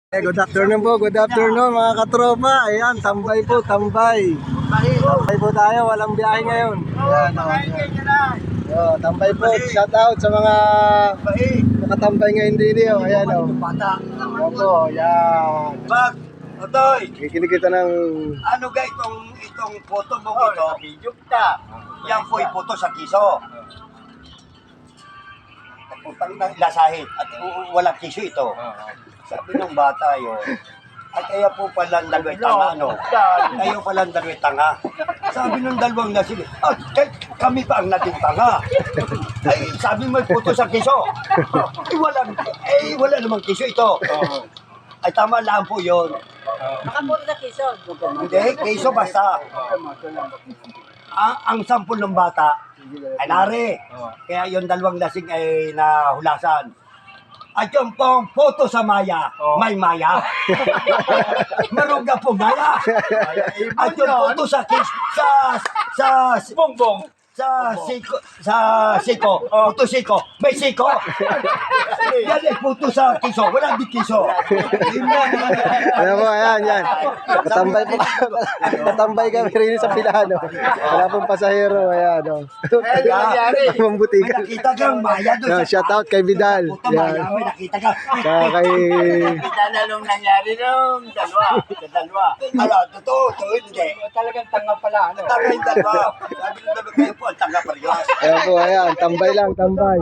Good afternoon po, good afternoon mga katropa. Ayan, tambay po, tambay. Tambay po tayo, walang biyahe ngayon. Ayan, tambay po, shout out sa mga nakatambay ngayon din. Ayan, Opo, ayan. Bag, Otoy, Kikinig kita ng... ano ga itong photo mo ito? Video ta. Yan po yung photo sa kiso. Putang ng lasahin at walang kiso ito. Sabi ng bata yun, ay kaya po palang dalawang tanga, no? Kayo palang dalawang tanga. Sabi ng dalawang lasing, kami pa ang naging tanga. Ay, sabi mo puto sa kiso. Wala namang kiso ito. Ay, tama lang po yun. Nakapunta sa Quezon. Hindi, kiso basta. Ang sampul ng bata ay nari. Kaya yung dalawang lasing ay nahulasan. At yung pong photo sa Maya, may Maya. Maruga po Maya. At yung photo sa Bongbong, sa Siko, photo Siko, may Siko. Yan ay photo sa Kiso, wala di Kiso. Ano po, ayan, yan. Katambay po, katambay kami rin sa Pilano. Wala pong pasahero, ayan. Mambutikan. Nakita kang Maya doon Shout out kay Vidal. Puto Maya, Yan. may nakita ka. Saka kay... Kita na nung nangyari nung dalawa. Ala, totoo, hindi. Talagang tanga pala, ano? Tanga yung dalawa. Sabi ng dalawa kayo po, ang tanga pa rin. Ayan po, ayan. Tambay lang, tambay.